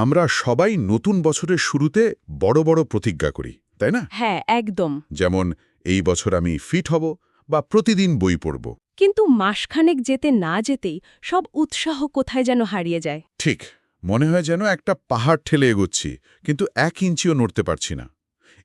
আমরা সবাই নতুন বছরের শুরুতে বড় বড় প্রতিজ্ঞা করি, তাই না? হ্যাঁ, একদম। যেমন এই বছর আমি ফিট হব বা প্রতিদিন বই পড়ব। কিন্তু মাসখানেক যেতে না যেতেই সব উৎসাহ কোথায় যেন হারিয়ে যায়। ঠিক, মনে হয় যেন একটা পাহাড় ঠেলে এগোচ্ছি, কিন্তু 1 ইঞ্চিও নড়তে পারছি না।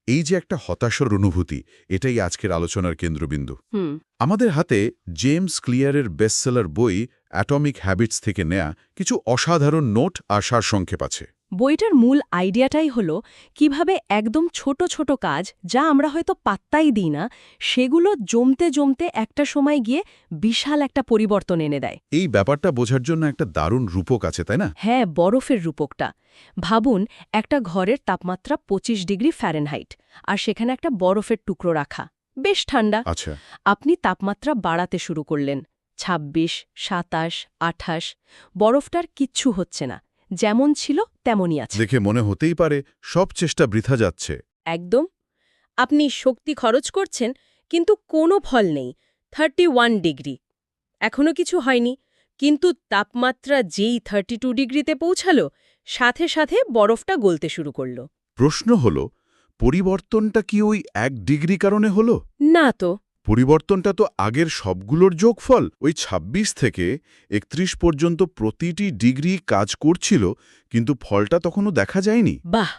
এই যে একটা হতাশার অনুভূতি, এটাই আজকের আলোচনার কেন্দ্রবিন্দু। হুম। আমাদের হাতে জেমস ক্লিয়ারের বেস্টসেলার বই অ্যাটমিক হ্যাবিটস থেকে নেয়া কিছু অসাধারণ নোট আর সারসংক্ষেপ আছে। বইটার মূল আইডিয়াটাই হলো কিভাবে একদম ছোট ছোট কাজ, যা আমরা হয়তো পাত্তাই দিই না, সেগুলো জমতে জমতে একটা সময় গিয়ে বিশাল একটা পরিবর্তন এনে দেয়। এই ব্যাপারটা বোঝার জন্য একটা দারুণ রূপক আছে, তাই না? হ্যাঁ, বরফের রূপকটা। ভাবুন, একটা ঘরের তাপমাত্রা 25 ডিগ্রি ফ্যারেনহাইট, আর সেখানে একটা বরফের টুকরো রাখা। বেশ ঠান্ডা। আচ্ছা। আপনি তাপমাত্রা বাড়াতে শুরু করলেন। 26, 27, 28। বরফটার কিচ্ছু হচ্ছে না, যেমন ছিল তেমনই আছে। দেখে মনে হতেই পারে সব চেষ্টা বৃথা যাচ্ছে। একদম। আপনি শক্তি খরচ করছেন, কিন্তু কোনো ফল নেই। 31 ডিগ্রি। এখনো কিছু হয়নি, কিন্তু তাপমাত্রা যেই 32 ডিগ্রিতে পৌঁছালো, সাথে সাথে বরফটা গলতে শুরু করল। প্রশ্ন হল, পরিবর্তনটা কি ওই 1 ডিগ্রি কারণে হলো? না তো। পরিবর্তনটা তো আগের সবগুলোর যোগফল। ওই ২৬ থেকে ৩১ পর্যন্ত প্রতিটি ডিগ্রি কাজ করছিল, কিন্তু ফলটা তখনও দেখা যায়নি। বাহ,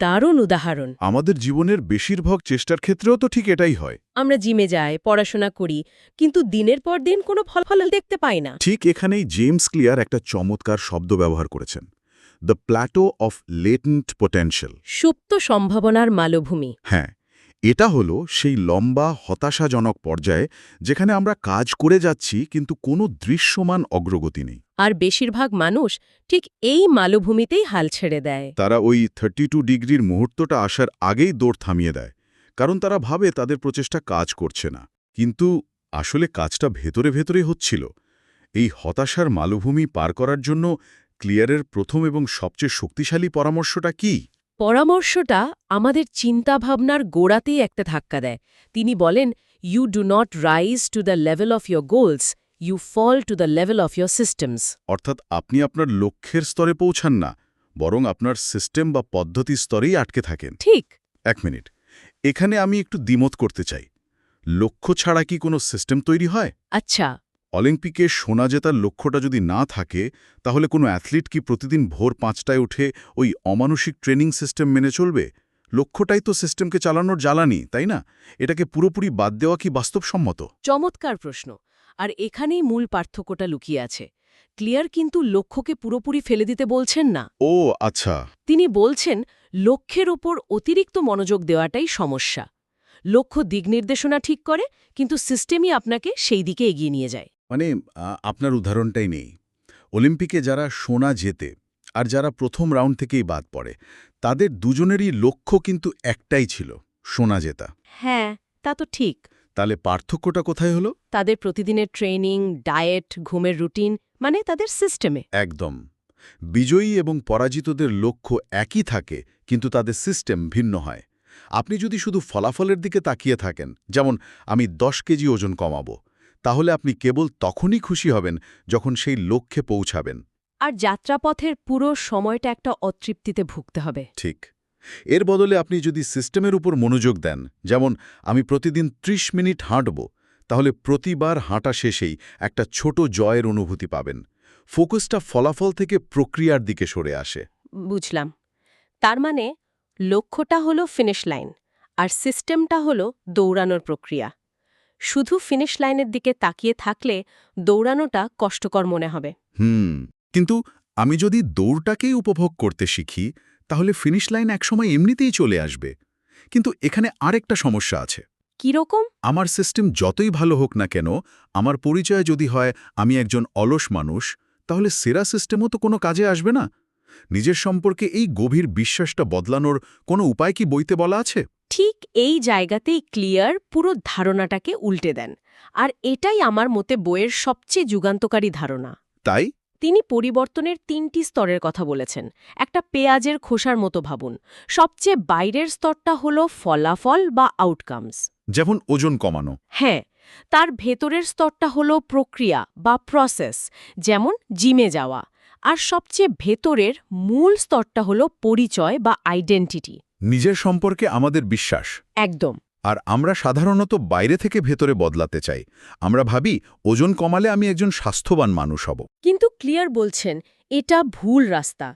দারুণ উদাহরণ। আমাদের জীবনের বেশিরভাগ চেষ্টার ক্ষেত্রেও তো ঠিক এটাই হয়। আমরা জিমে যাই, পড়াশোনা করি, কিন্তু দিনের পর দিন কোনো ফল দেখতে পাই না। ঠিক এখানেই জেমস ক্লিয়ার একটা চমৎকার শব্দ ব্যবহার করেছেন, the Plato of latent potential. সুপ্ত সম্ভাবনার মালভূমি। হ্যাঁ, এটা হলো সেই লম্বা হতাশাজনক পর্যায়ে যেখানে আমরা কাজ করে যাচ্ছি, কিন্তু কোনো দৃশ্যমান অগ্রগতি নেই। আর বেশিরভাগ মানুষ ঠিক এই মালভূমিতেই হাল ছেড়ে দেয়। তারা ওই 32 ডিগ্রির মুহূর্তটা আসার আগেই দৌড় থামিয়ে দেয়, কারণ তারা ভাবে তাদের প্রচেষ্টা কাজ করছে না। কিন্তু আসলে কাজটা ভেতরে ভেতরে হচ্ছিল। এই হতাশার মালভূমি পার করার জন্য ক্লিয়ারের প্রথম এবং সবচেয়ে শক্তিশালী পরামর্শটা কি? পরামর্শটা আমাদের চিন্তাভাবনার গোড়াতেই একটা ধাক্কা দেয়। তিনি বলেন, you do not rise to the level of your goals, you fall to the level of your systems. অর্থাৎ আপনি আপনার লক্ষ্যের স্তরে পৌঁছান না, বরং আপনার সিস্টেম বা পদ্ধতি স্তরেই আটকে থাকেন। ঠিক। 1 মিনিট, এখানে আমি একটু দ্বিমত করতে চাই। লক্ষ্য ছাড়া কি কোনো সিস্টেম তৈরি হয়? আচ্ছা। অলিম্পিকে সোনা জেতার লক্ষ্যটা যদি না থাকে, তাহলে কোনো অ্যাথলিট কি প্রতিদিন ভোর 5টায় উঠে ওই অমানসিক ট্রেনিং সিস্টেম মেনে চলবে? লক্ষ্যটাই তো সিস্টেমকে চালানোর জ্বালানি, তাই না? এটাকে পুরোপুরি বাদ দেওয়া কি বাস্তবসম্মত? চমৎকার প্রশ্ন। আর এখানেই মূল পার্থক্যটা লুকিয়ে আছে। ক্লিয়ার কিন্তু লক্ষ্যকে পুরোপুরি ফেলে দিতে বলছেন না। ও আচ্ছা। তিনি বলছেন, লক্ষ্যের ওপর অতিরিক্ত মনোযোগ দেওয়াটাই সমস্যা। লক্ষ্য দিকনির্দেশনা ঠিক করে, কিন্তু সিস্টেমই আপনাকে সেই দিকে এগিয়ে নিয়ে যায়। মানে আপনার উদাহরণটাই নেই। অলিম্পিকে যারা সোনা জেতে আর যারা প্রথম রাউন্ড থেকেই বাদ পড়ে, তাদের দুজনেরই লক্ষ্য কিন্তু একটাই ছিল, সোনা জেতা। হ্যাঁ, তা তো ঠিক। তাহলে পার্থক্যটা কোথায় হলো? তাদের প্রতিদিনের ট্রেনিং, ডায়েট, ঘুমের রুটিন, মানে তাদের সিস্টেমে। একদম। বিজয়ী এবং পরাজিতদের লক্ষ্য একই থাকে, কিন্তু তাদের সিস্টেম ভিন্ন হয়। আপনি যদি শুধু ফলাফলের দিকে তাকিয়ে থাকেন, যেমন আমি 10 কেজি ওজন কমাবো, তাহলে আপনি কেবল তখনই খুশি হবেন যখন সেই লক্ষ্যে পৌঁছাবেন। আর যাত্রাপথের পুরো সময়টা একটা অতৃপ্তিতে ভুগতে হবে। ঠিক। এর বদলে আপনি যদি সিস্টেমের উপর মনোযোগ দেন, যেমন আমি প্রতিদিন 30 মিনিট হাঁটব, তাহলে প্রতিবার হাঁটা শেষেই একটা ছোট জয়ের অনুভূতি পাবেন। ফোকাসটা ফলাফল থেকে প্রক্রিয়ার দিকে সরে আসে। বুঝলাম। তার মানে লক্ষ্যটা হলো ফিনিশ লাইন, আর সিস্টেমটা হলো দৌড়ানোর প্রক্রিয়া। শুধু ফিনিশ লাইনের দিকে তাকিয়ে থাকলে দৌড়ানোটা কষ্টকর মনে হবে। কিন্তু আমি যদি দৌড়টাকেই উপভোগ করতে শিখি, তাহলে ফিনিশ লাইন একসময় এমনিতেই চলে আসবে। কিন্তু এখানে আরেকটা সমস্যা আছে। কিরকম? আমার সিস্টেম যতই ভালো হোক না কেন, আমার পরিচয় যদি হয় আমি একজন অলস মানুষ, তাহলে সেরা সিস্টেমও তো কোনো কাজে আসবে না। নিজের সম্পর্কে এই গভীর বিশ্বাসটা বদলানোর কোনো উপায় কি বইতে বলা আছে? ঠিক এই জায়গাতেই ক্লিয়ার পুরো ধারণাটাকে উল্টে দেন। আর এটাই আমার মতে বইয়ের সবচেয়ে যুগান্তকারী ধারণা। তাই তিনি পরিবর্তনের 3টি স্তরের কথা বলেছেন। একটা পেঁয়াজের খোসার মতো ভাবুন। সবচেয়ে বাইরের স্তরটা হলো ফলাফল বা আউটকামস। যেমন ওজন কমানো। হ্যাঁ, তার ভেতরের স্তরটা হলো প্রক্রিয়া বা প্রসেস, যেমন জিমে যাওয়া। আর সবচেয়ে ভেতরের মূল স্তরটা হলো পরিচয় বা আইডেন্টিটি। নিজের সম্পর্কে আমাদের বিশ্বাস। একদম। আর আমরা সাধারণত বাইরে থেকে ভেতরে বদলাতে চাই। আমরা ভাবি ওজন কমালে আমি একজন স্বাস্থ্যবান মানুষ হব। কিন্তু ক্লিয়ার বলছেন এটা ভুল রাস্তা,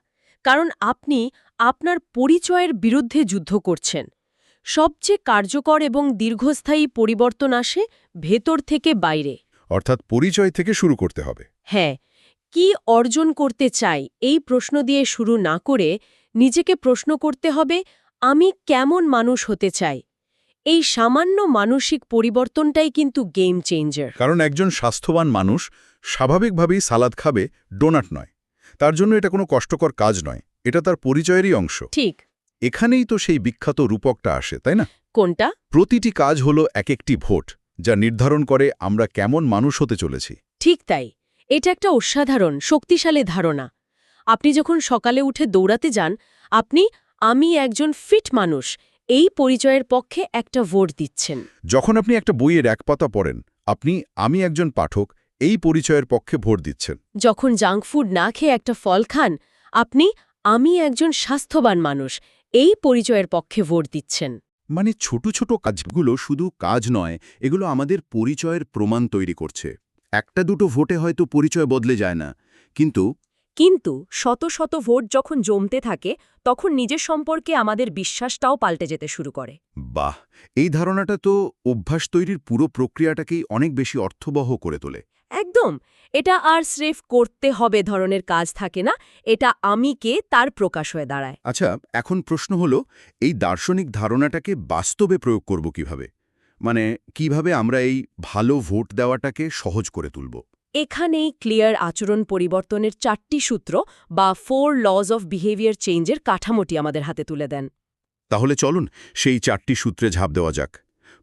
কারণ আপনি আপনার পরিচয়ের বিরুদ্ধে যুদ্ধ করছেন। সবচেয়ে কার্যকর এবং দীর্ঘস্থায়ী পরিবর্তন আসে ভেতর থেকে বাইরে। অর্থাৎ পরিচয় থেকে শুরু করতে হবে। হ্যাঁ, কি অর্জন করতে চাই এই প্রশ্ন দিয়ে শুরু না করে নিজেকে প্রশ্ন করতে হবে, আমি কেমন মানুষ হতে চাই। এই সামান্য মানসিক পরিবর্তনটাই কিন্তু গেম চেঞ্জার। কারণ একজন স্বাস্থ্যবান মানুষ স্বাভাবিকভাবেই সালাদ খাবে, ডোনাট নয়। তার জন্য এটা কোনো কষ্টকর কাজ নয়, এটা তার পরিচয়েরই অংশ। ঠিক। এখানেই তো সেই বিখ্যাত রূপকটা আসে, তাই না? কোনটা? প্রতিটি কাজ হলো এক একটি ভোট, যা নির্ধারণ করে আমরা কেমন মানুষ হতে চলেছি। ঠিক তাই। এটা একটা অসাধারণ শক্তিশালী ধারণা। আপনি যখন সকালে উঠে দৌড়াতে যান, আপনি আমি একজন ফিট মানুষ এই পরিচয়ের পক্ষে একটা ভোট দিচ্ছেন। যখন আপনি একটা বইয়ের এক পাতা পড়েন, আপনি আমি একজন পাঠক এই পরিচয়ের পক্ষে ভোট দিচ্ছেন। যখন জাঙ্ক ফুড না খেয়ে একটা ফল খান, আপনি আমি একজন স্বাস্থ্যবান মানুষ এই পরিচয়ের পক্ষে ভোট দিচ্ছেন। মানে ছোট ছোট কাজগুলো শুধু কাজ নয়, এগুলো আমাদের পরিচয়ের প্রমাণ তৈরি করছে। একটা দুটো ভোটে হয়তো পরিচয় বদলে যায় না, কিন্তু শত শত ভোট যখন জমতে থাকে, তখন নিজের সম্পর্কে আমাদের বিশ্বাসটাও পাল্টে যেতে শুরু করে। বাহ, এই ধারণাটা তো অভ্যাস তৈরির পুরো প্রক্রিয়াটাকেই অনেক বেশি অর্থবহ করে তোলে। একদম। এটা আর স্রেফ করতে হবে ধরনের কাজ থাকে না, এটা আমি কে তার প্রকাশ হয়ে দাঁড়ায়। আচ্ছা, এখন প্রশ্ন হলো, এই দার্শনিক ধারণাটাকে বাস্তবে প্রয়োগ করব কিভাবে? মানে কিভাবে আমরা এই ভালো ভোট দেওয়াটাকে সহজ করে তুলব? এখানেই ক্লিয়ার আচরণ পরিবর্তনের 4টি সূত্র বা 4 লজ অফ বিহেভিয়ার চেঞ্জের কাঠামোটি আমাদের হাতে তুলে দেন। তাহলে চলুন সেই 4টি সূত্রে ঝাঁপ দেওয়া যাক।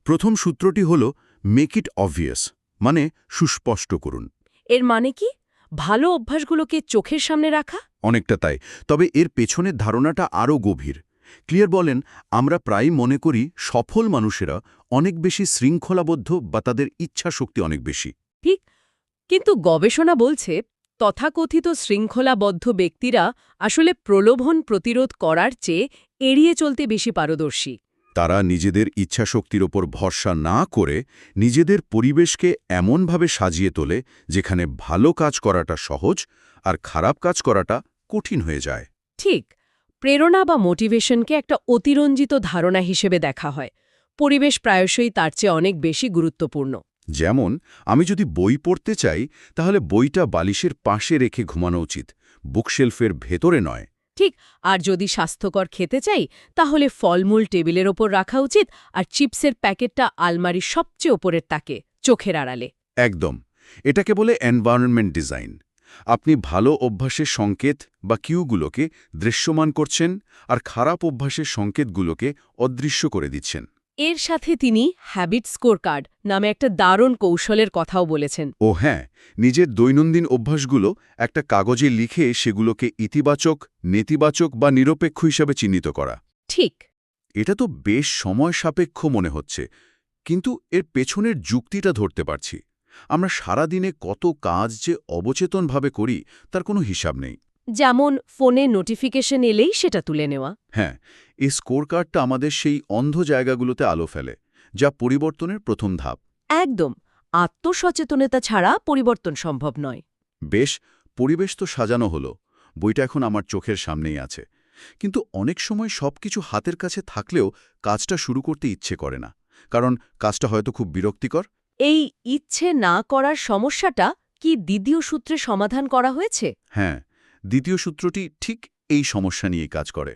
প্রথম সূত্রটি হল মেক ইট অবভিয়াস, মানে সুস্পষ্ট করুন। এর মানে কি? ভালো অভ্যাসগুলোকে চোখের সামনে রাখা? অনেকটা তাই, তবে এর পেছনের ধারণাটা আরও গভীর। ক্লিয়ার বলেন, আমরা প্রায়ই মনে করি সফল মানুষেরা অনেক বেশি শৃঙ্খলাবদ্ধ বা তাদের ইচ্ছা শক্তি অনেক বেশি। ঠিক, কিন্তু গবেষণা বলছে তথাকথিত শৃঙ্খলাবদ্ধ ব্যক্তিরা আসলে প্রলোভন প্রতিরোধ করার চেয়ে এড়িয়ে চলতে বেশি পারদর্শী। তারা নিজেদের ইচ্ছাশক্তির ওপর ভরসা না করে নিজেদের পরিবেশকে এমনভাবে সাজিয়ে তোলে যেখানে ভালো কাজ করাটা সহজ আর খারাপ কাজ করাটা কঠিন হয়ে যায়। ঠিক, প্রেরণা বা মোটিভেশনকে একটা অতিরঞ্জিত ধারণা হিসেবে দেখা হয়। পরিবেশ প্রায়শই তার চেয়ে অনেক বেশি গুরুত্বপূর্ণ। যেমন, আমি যদি বই পড়তে চাই, তাহলে বইটা বালিশের পাশে রেখে ঘুমানো উচিত, বুকশেলফের ভেতরে নয়। ঠিক, আর যদি স্বাস্থ্যকর খেতে চাই, তাহলে ফলমূল টেবিলের ওপর রাখা উচিত আর চিপসের প্যাকেটটা আলমারির সবচেয়ে ওপরের তাকে, চোখের আড়ালে। একদম, এটাকে বলে এনভায়রনমেন্ট ডিজাইন। আপনি ভালো অভ্যাসের সংকেত বা কিউগুলোকে দৃশ্যমান করছেন আর খারাপ অভ্যাসের সংকেতগুলোকে অদৃশ্য করে দিচ্ছেন। এর সাথে তিনি হ্যাবিট স্কোর কার্ড নামে একটা দারুণ কৌশলের কথাও বলেছেন। ও হ্যাঁ, নিজের দৈনন্দিন অভ্যাসগুলো একটা কাগজে লিখে সেগুলোকে ইতিবাচক, নেতিবাচক বা নিরপেক্ষ হিসাবে চিহ্নিত করা। ঠিক। এটা তো বেশ সময় সাপেক্ষ মনে হচ্ছে, কিন্তু এর পেছনের যুক্তিটা ধরতে পারছি। আমরা সারাদিনে কত কাজ যে অবচেতনভাবে করি তার কোনো হিসাব নেই। যেমন ফোনে নোটিফিকেশন এলেই সেটা তুলে নেওয়া। হ্যাঁ, এই স্কোর কার্ডটা আমাদের সেই অন্ধ জায়গাগুলোতে আলো ফেলে, যা পরিবর্তনের প্রথম ধাপ। একদম, আত্মসচেতনতা ছাড়া পরিবর্তন সম্ভব নয়। বেশ, পরিবেশ তো সাজানো হলো, বইটা এখন আমার চোখের সামনেই আছে, কিন্তু অনেক সময় সবকিছু হাতের কাছে থাকলেও কাজটা শুরু করতে ইচ্ছে করে না, কারণ কাজটা হয়তো খুব বিরক্তিকর। এই ইচ্ছে না করার সমস্যাটা কি দ্বিতীয় সূত্রে সমাধান করা হয়েছে? হ্যাঁ, দ্বিতীয় সূত্রটি ঠিক এই সমস্যা নিয়ে কাজ করে।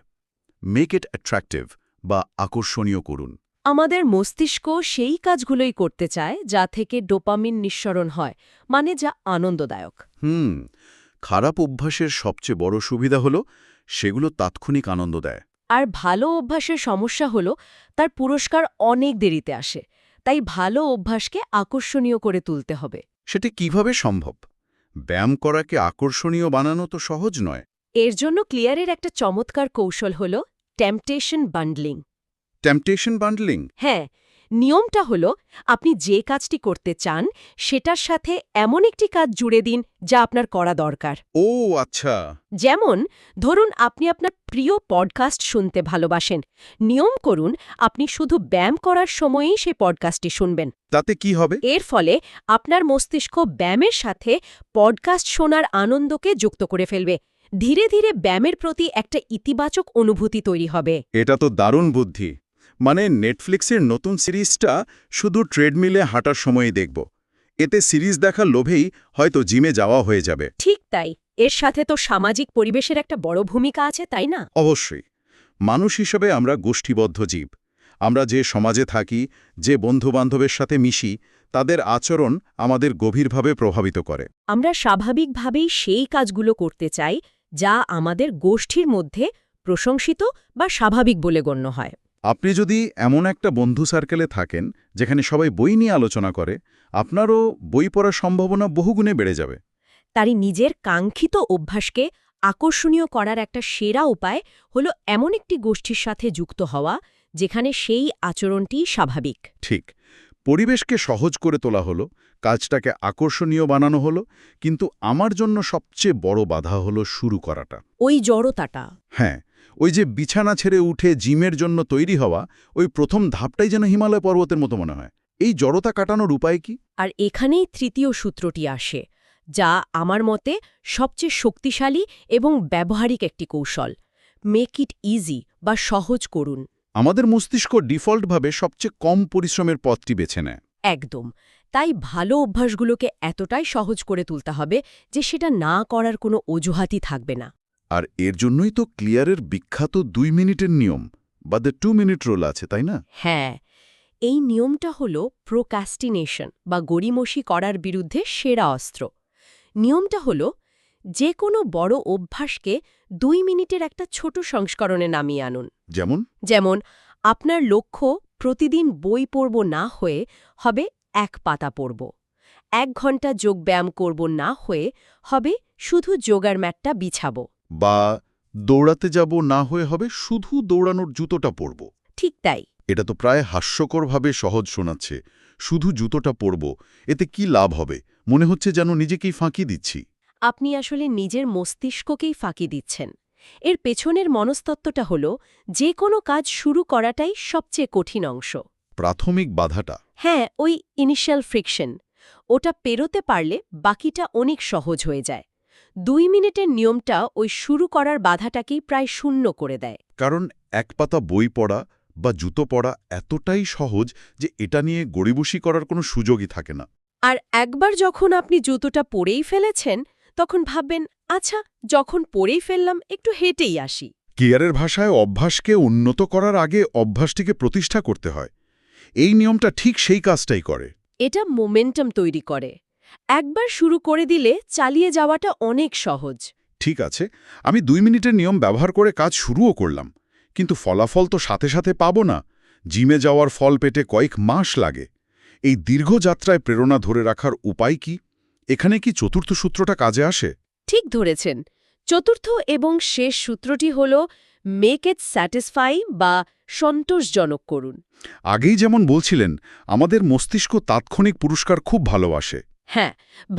মেক ইট অ্যাট্রাক্টিভ বা আকর্ষণীয় করুন। আমাদের মস্তিষ্ক সেই কাজগুলোই করতে চায় যা থেকে ডোপামিন নিঃসরণ হয়, মানে যা আনন্দদায়ক। খারাপ অভ্যাসের সবচেয়ে বড় সুবিধা হলো সেগুলো তাৎক্ষণিক আনন্দ দেয়। আর ভালো অভ্যাসের সমস্যা হলো তার পুরস্কার অনেক দেরিতে আসে। তাই ভালো অভ্যাসকে আকর্ষণীয় করে তুলতে হবে। সেটা কিভাবে সম্ভব? ব্যায়াম করাকে আকর্ষণীয় বানানো তো সহজ নয়। এর জন্য ক্লিয়ারের একটা চমৎকার কৌশল হল টেম্পটেশন বান্ডলিং। Temptation bundling? হ্যাঁ, নিয়মটা হলো আপনি যে কাজটি করতে চান সেটার সাথে এমন একটি কাজ জুড়ে দিন যা আপনার করা দরকার। ও আচ্ছা। যেমন ধরুন আপনি আপনার প্রিয় পডকাস্ট শুনতে ভালোবাসেন, নিয়ম করুন আপনি শুধু ব্যায়াম করার সময়েই সেই পডকাস্টটি শুনবেন। তাতে কি হবে? এর ফলে আপনার মস্তিষ্ক ব্যায়ামের সাথে পডকাস্ট শোনার আনন্দকে যুক্ত করে ফেলবে। ধীরে ধীরে ব্যায়ামের প্রতি একটা ইতিবাচক অনুভূতি তৈরি হবে। এটা তো দারুণ বুদ্ধি। মানে নেটফ্লিক্সের নতুন সিরিজটা শুধু ট্রেডমিলে হাঁটার সময়ই দেখব। এতে সিরিজ দেখার লোভেই হয়তো জিমে যাওয়া হয়ে যাবে। ঠিক তাই, এর সাথে তো সামাজিক পরিবেশের একটা বড় ভূমিকা আছে, তাই না? অবশ্যই। মানুষ হিসেবে আমরা গোষ্ঠীবদ্ধ জীব। আমরা যে সমাজে থাকি, যে বন্ধুবান্ধবের সাথে মিশি, তাদের আচরণ আমাদের গভীরভাবে প্রভাবিত করে। আমরা স্বাভাবিকভাবেই সেই কাজগুলো করতে চাই যা আমাদের গোষ্ঠীর মধ্যে প্রশংসিত বা স্বাভাবিক বলে গণ্য হয়। আপনি যদি এমন একটা বন্ধু সার্কেলে থাকেন যেখানে সবাই বই নিয়ে আলোচনা করে, আপনারও বই পড়ার সম্ভাবনা বহুগুণে বেড়ে যাবে। তারই নিজের কাঙ্ক্ষিত অভ্যাসকে আকর্ষণীয় করার একটা সেরা উপায় হলো এমন একটি গোষ্ঠীর সাথে যুক্ত হওয়া যেখানে সেই আচরণটি স্বাভাবিক। ঠিক। পরিবেশকে সহজ করে তোলা হলো, কাজটাকে আকর্ষণীয় বানানো হলো, কিন্তু আমার জন্য সবচেয়ে বড় বাধা হলো শুরু করাটা। ওই জড়তাটা। হ্যাঁ, ওই যে বিছানা ছেড়ে উঠে জিমের জন্য তৈরি হওয়া, ওই প্রথম ধাপটাই যেন হিমালয় পর্বতের মতো মনে হয়। এই জড়তা কাটানোর উপায় কি? আর এখানেই তৃতীয় সূত্রটি আসে, যা আমার মতে সবচেয়ে শক্তিশালী এবং ব্যবহারিক একটি কৌশল। মেক ইট ইজি বা সহজ করুন। আমাদের মস্তিষ্ক ডিফল্টভাবে সবচেয়ে কম পরিশ্রমের পথটি বেছে নেয়। একদম। তাই ভালো অভ্যাসগুলোকে এতটাই সহজ করে তুলতে হবে যে সেটা না করার কোনো অজুহাতই থাকবে না। আর এর জন্যই তো ক্লিয়ারের বিখ্যাত 2 মিনিটের নিয়ম বা দ্য 2 মিনিট রুল আছে, তাই না? হ্যাঁ, এই নিয়মটা হলো প্রোক্রাস্টিনেশন বা গড়িমসি করার বিরুদ্ধে সেরা অস্ত্র। নিয়মটা হলো যে কোনো বড় অভ্যাসকে 2 মিনিটের একটা ছোট সংস্করণে নামিয়ে আনুন। যেমন আপনার লক্ষ্য প্রতিদিন বই পড়ব না হয়ে হবে 1 পাতা পড়ব। 1 ঘন্টা যোগব্যায়াম করব না হয়ে হবে শুধু যোগার ম্যাটটা বিছাব। বা দৌড়াতে যাব না হয়ে হবে শুধু দৌড়ানোর জুতোটা পরব। ঠিক তাই। এটা তো প্রায় হাস্যকরভাবে সহজ শোনাচ্ছে। শুধু জুতোটা পরব, এতে কি লাভ হবে? মনে হচ্ছে যেন নিজেকেই ফাঁকি দিচ্ছি। আপনি আসলে নিজের মস্তিষ্ককেই ফাঁকি দিচ্ছেন। এর পেছনের মনস্তত্ত্বটা হলো যে কোনো কাজ শুরু করাটাই সবচেয়ে কঠিন অংশ। প্রাথমিক বাধাটা। হ্যাঁ, ওই ইনিশিয়াল ফ্রিকশন। ওটা পেরোতে পারলে বাকিটা অনেক সহজ হয়ে যায়। 2 মিনিটের নিয়মটা ওই শুরু করার বাধাটাকেই প্রায় শূন্য করে দেয়। কারণ এক পাতা বই পড়া বা জুতো পরা এতটাই সহজ যে এটা নিয়ে গড়িবসি করার কোনো সুযোগই থাকে না। আর একবার যখন আপনি জুতোটা পরেই ফেলেছেন, তখন ভাববেন, আচ্ছা, যখন পরেই ফেললাম একটু হেঁটেই আসি। কেয়ারের ভাষায় অভ্যাসকে উন্নত করার আগে অভ্যাসটিকে প্রতিষ্ঠা করতে হয়। এই নিয়মটা ঠিক সেই কাজটাই করে। এটা মোমেন্টাম তৈরি করে। একবার শুরু করে দিলে চালিয়ে যাওয়াটা অনেক সহজ। ঠিক আছে, আমি 2 মিনিটের নিয়ম ব্যবহার করে কাজ শুরুও করলাম, কিন্তু ফলাফল তো সাথে সাথে পাবো না। জিমে যাওয়ার ফল পেতে কয়েক মাস লাগে। এই দীর্ঘ যাত্রায় প্রেরণা ধরে রাখার উপায় কি? এখানে কি চতুর্থ সূত্রটা কাজে আসে? ঠিক ধরেছেন। চতুর্থ এবং শেষ সূত্রটি হল মেক ইট স্যাটিসফাই বা সন্তোষজনক করুন। আগেই যেমন বলছিলেন, আমাদের মস্তিষ্ক তাৎক্ষণিক পুরস্কার খুব ভালোবাসে। হ্যাঁ,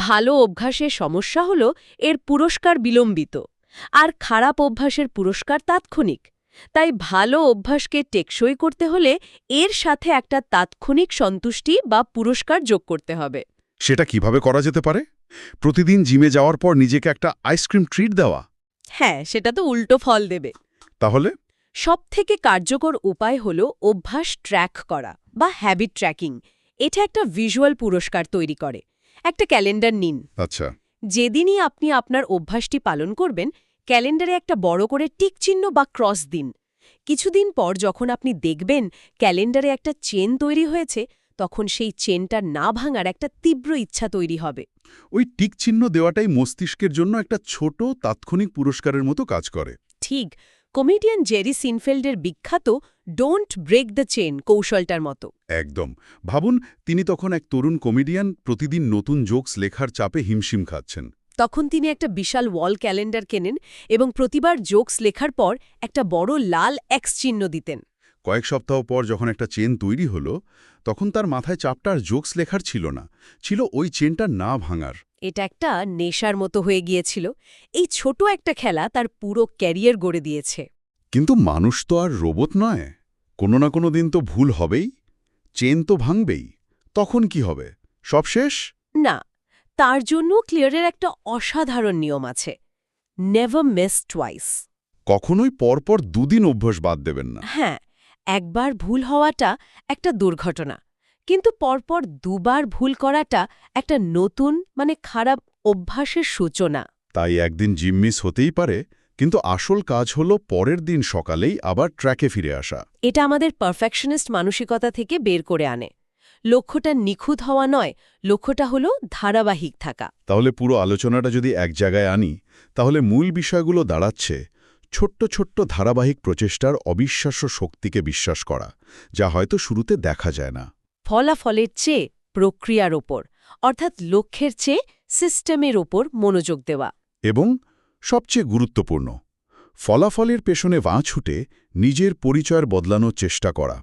ভালো অভ্যাসের সমস্যা হল এর পুরস্কার বিলম্বিত, আর খারাপ অভ্যাসের পুরস্কার তাৎক্ষণিক। তাই ভালো অভ্যাসকে টেকসই করতে হলে এর সাথে একটা তাৎক্ষণিক সন্তুষ্টি বা পুরস্কার যোগ করতে হবে। সেটা কিভাবে করা যেতে পারে? প্রতিদিন জিমে যাওয়ার পর নিজেকে একটা আইসক্রিম ট্রিট দেওয়া? হ্যাঁ, সেটা তো উল্টো ফল দেবে। তাহলে সবথেকে কার্যকর উপায় হল অভ্যাস ট্র্যাক করা বা হ্যাবিট ট্র্যাকিং। এটা একটা ভিজুয়াল পুরস্কার তৈরি করে। একটা ক্যালেন্ডার নিন। আচ্ছা। যেদিনই আপনি আপনার অভ্যাসটি পালন করবেন, ক্যালেন্ডারে একটা বড় করে টিক চিহ্ন বা ক্রস দিন। কিছুদিন পর যখন আপনি দেখবেন ক্যালেন্ডারে একটা চেন তৈরি হয়েছে, তখন সেই চেনটা না ভাঙার একটা তীব্র ইচ্ছা তৈরি হবে। ওই টিক চিহ্ন দেওয়াটাই মস্তিষ্কের জন্য একটা ছোট তাৎক্ষণিক পুরস্কারের মতো কাজ করে। ঠিক কমেডিয়ান জেরি সিনফেল্ডের বিখ্যাত ডোন্ট ব্রেক দ্য চেন কৌশলটার মতো। একদম। ভাবুন, তিনি তখন এক তরুণ কমেডিয়ান, প্রতিদিন নতুন জোকস লেখার চাপে হিমশিম খাচ্ছেন। তখন তিনি একটা বিশাল ওয়াল ক্যালেন্ডার কেনেন এবং প্রতিবার জোকস লেখার পর একটা বড় লাল এক্স চিহ্ন দিতেন। কয়েক সপ্তাহ পর যখন একটা চেন তৈরি হলো, তখন তার মাথায় চাপটা আর জোকস লেখার ছিল না, ছিল ওই চেনটা না ভাঙার। এটা একটা নেশার মতো হয়ে গিয়েছিল। এই ছোট একটা খেলা তার পুরো ক্যারিয়ার গড়ে দিয়েছে। কিন্তু মানুষ তো আর রোবট নয়, কোনো না কোনো দিন তো ভুল হবেই, চেন তো ভাঙবেই। তখন কি হবে? সব শেষ? না, তার জন্য ক্লিয়ারের একটা অসাধারণ নিয়ম আছে, নেভার মিস টুয়াইস। কখনোই পরপর দুদিন অভ্যাস বাদ দেবেন না। হ্যাঁ, একবার ভুল হওয়াটা একটা দুর্ঘটনা, কিন্তু পরপর দুবার ভুল করাটা একটা নতুন খারাপ অভ্যাসের সূচনা। তাই একদিন জিম মিস হতেই পারে, কিন্তু আসল কাজ হলো পরের দিন সকালেই আবার ট্র্যাকে ফিরে আসা। এটা আমাদের পারফেকশনিস্ট মানসিকতা থেকে বের করে আনে। লক্ষ্যটা নিখুঁত হওয়া নয়, লক্ষ্যটা হলো ধারাবাহিক থাকা। তাহলে পুরো আলোচনাটা যদি এক জায়গায় আনি, তাহলে মূল বিষয়গুলো দাঁড়াচ্ছে ছোট্ট ছোট্ট ধারাবাহিক প্রচেষ্টার অবিশ্বাস্য শক্তিকে বিশ্বাস করা, যা হয়তো শুরুতে দেখা যায় না। ফলাফলের চেয়ে প্রক্রিয়ার ওপর, অর্থাৎ লক্ষ্যের চেয়ে সিস্টেমের ওপর মনোযোগ দেওয়া। এবং সবচেয়ে গুরুত্বপূর্ণ, ফলাফলের পেছনে বাঁ ছুটে নিজের পরিচয়ের বদলানোর চেষ্টা করা।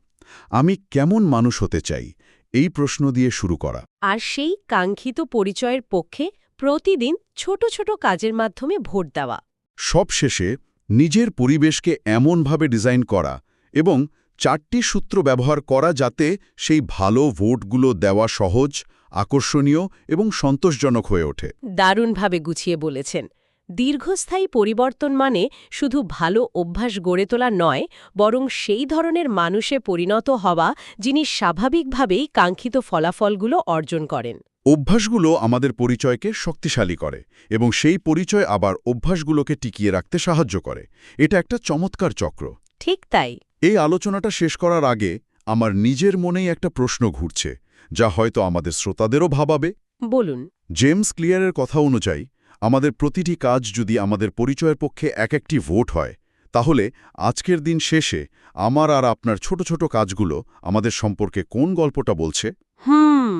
আমি কেমন মানুষ হতে চাই, এই প্রশ্ন দিয়ে শুরু করা। আর সেই কাঙ্ক্ষিত পরিচয়ের পক্ষে প্রতিদিন ছোট ছোট কাজের মাধ্যমে ভোট দেওয়া। সবশেষে নিজের পরিবেশকে এমনভাবে ডিজাইন করা এবং 4টি সূত্র ব্যবহার করা যাতে সেই ভালো ভোটগুলো দেওয়া সহজ, আকর্ষণীয় এবং সন্তোষজনক হয়ে ওঠে। দারুণভাবে গুছিয়ে বলেছেন। দীর্ঘস্থায়ী পরিবর্তন মানে শুধু ভালো অভ্যাস গড়ে তোলা নয়, বরং সেই ধরনের মানুষে পরিণত হওয়া যিনি স্বাভাবিকভাবেই কাঙ্ক্ষিত ফলাফলগুলো অর্জন করেন। অভ্যাসগুলো আমাদের পরিচয়কে শক্তিশালী করে এবং সেই পরিচয় আবার অভ্যাসগুলোকে টিকিয়ে রাখতে সাহায্য করে। এটা একটা চমৎকার চক্র। ঠিক তাই। এই আলোচনাটা শেষ করার আগে আমার নিজের মনেই একটা প্রশ্ন ঘুরছে, যা হয়তো আমাদের শ্রোতাদেরও ভাবাবে। বলুন। জেমস ক্লিয়ারের কথা অনুযায়ী আমাদের প্রতিটি কাজ যদি আমাদের পরিচয়ের পক্ষে এক একটি ভোট হয়, তাহলে আজকের দিন শেষে আমার আর আপনার ছোট ছোট কাজগুলো আমাদের সম্পর্কে কোন গল্পটা বলছে? হুম।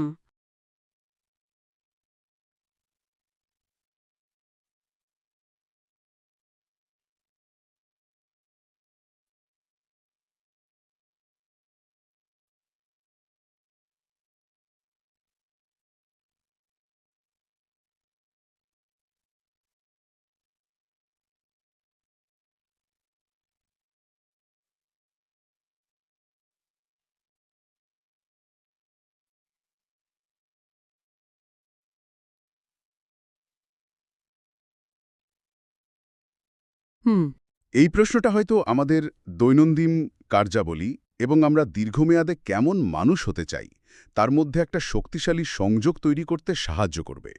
হুম। এই প্রশ্নটা হয়তো আমাদের দৈনন্দিন কার্যাবলী এবং আমরা দীর্ঘমেয়াদে কেমন মানুষ হতে চাই তার মধ্যে একটা শক্তিশালী সংযোগ তৈরি করতে সাহায্য করবে।